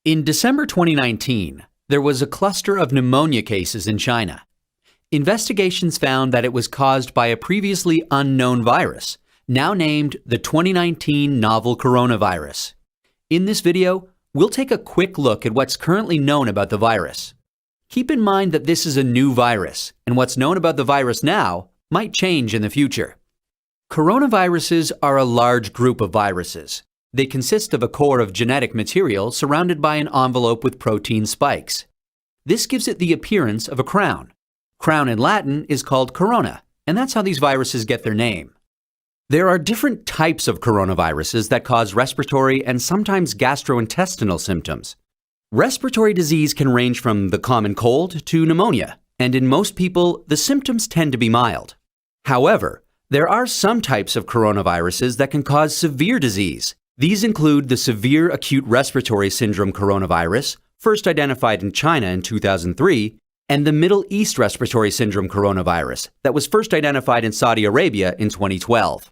In December 2019, there was a cluster of pneumonia cases in China. Investigations found that it was caused by a previously unknown virus, now named the 2019 novel coronavirus. In this video, we'll take a quick look at what's currently known about the virus. Keep in mind that this is a new virus, and what's known about the virus now might change in the future. Coronaviruses are a large group of viruses. They consist of a core of genetic material surrounded by an envelope with protein spikes. This gives it the appearance of a crown. Crown in Latin is called corona, and that's how these viruses get their name. There are different types of coronaviruses that cause respiratory and sometimes gastrointestinal symptoms. Respiratory disease can range from the common cold to pneumonia, and in most people, the symptoms tend to be mild. However, there are some types of coronaviruses that can cause severe disease. These include the severe acute respiratory syndrome coronavirus, first identified in China in 2003, and the Middle East respiratory syndrome coronavirus that was first identified in Saudi Arabia in 2012.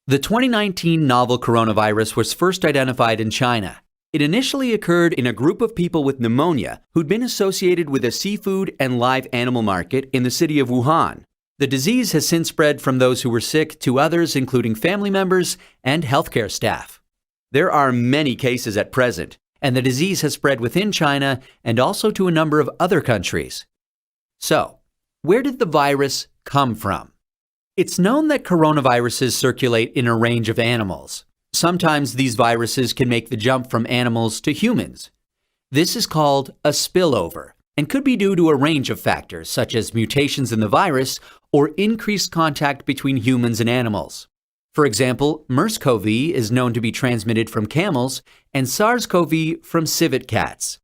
The 2019 novel coronavirus was first identified in China. It initially occurred in a group of people with pneumonia who'd been associated with a seafood and live animal market in the city of Wuhan. The disease has since spread from those who were sick to others, including family members and healthcare staff. There are many cases at present, and the disease has spread within China and also to a number of other countries. So, where did the virus come from? It's known that coronaviruses circulate in a range of animals. Sometimes these viruses can make the jump from animals to humans. This is called a spillover and could be due to a range of factors such as mutations in the virus or increased contact between humans and animals. For example, MERS-CoV is known to be transmitted from camels and SARS-CoV from civet cats.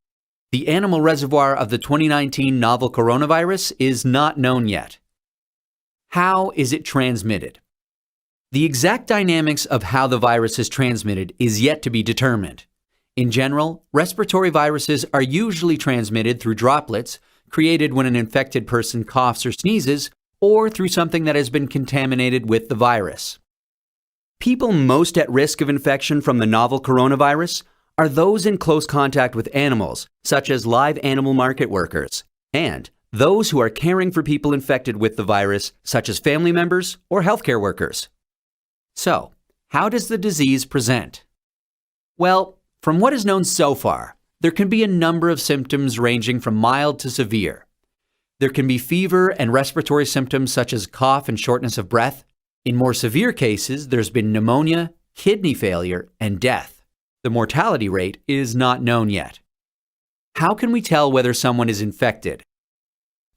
The animal reservoir of the 2019 novel coronavirus is not known yet. How is it transmitted? The exact dynamics of how the virus is transmitted is yet to be determined. In general, respiratory viruses are usually transmitted through droplets created when an infected person coughs or sneezes, or through something that has been contaminated with the virus. People most at risk of infection from the novel coronavirus are those in close contact with animals, such as live animal market workers, and those who are caring for people infected with the virus, such as family members or healthcare workers. So, how does the disease present? Well, from what is known so far, there can be a number of symptoms ranging from mild to severe. There can be fever and respiratory symptoms such as cough and shortness of breath. In more severe cases, there's been pneumonia, kidney failure, and death. The mortality rate is not known yet. How can we tell whether someone is infected?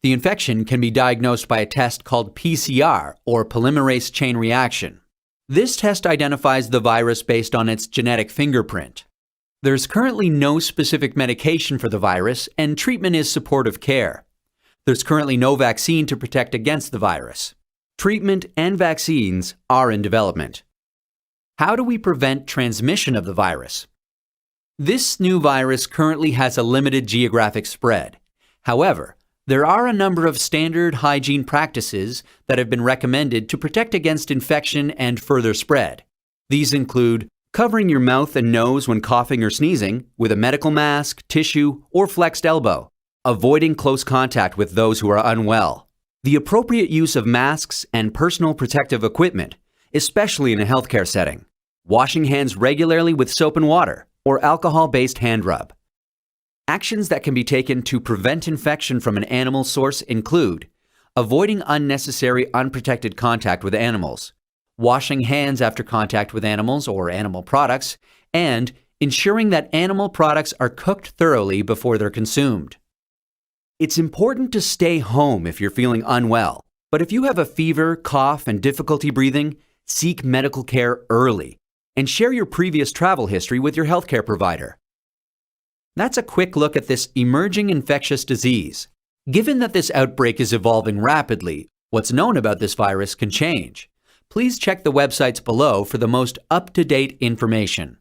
The infection can be diagnosed by a test called PCR, or polymerase chain reaction. This test identifies the virus based on its genetic fingerprint. There's currently no specific medication for the virus, and treatment is supportive care. There's currently no vaccine to protect against the virus. Treatment and vaccines are in development. How do we prevent transmission of the virus? This new virus currently has a limited geographic spread. However, there are a number of standard hygiene practices that have been recommended to protect against infection and further spread. These include covering your mouth and nose when coughing or sneezing with a medical mask, tissue, or flexed elbow. Avoiding close contact with those who are unwell. The appropriate use of masks and personal protective equipment, especially in a healthcare setting. Washing hands regularly with soap and water or alcohol-based hand rub. Actions that can be taken to prevent infection from an animal source include avoiding unnecessary unprotected contact with animals, washing hands after contact with animals or animal products, and ensuring that animal products are cooked thoroughly before they're consumed. It's important to stay home if you're feeling unwell, but if you have a fever, cough, and difficulty breathing, seek medical care early and share your previous travel history with your healthcare provider. That's a quick look at this emerging infectious disease. Given that this outbreak is evolving rapidly, what's known about this virus can change. Please check the websites below for the most up-to-date information.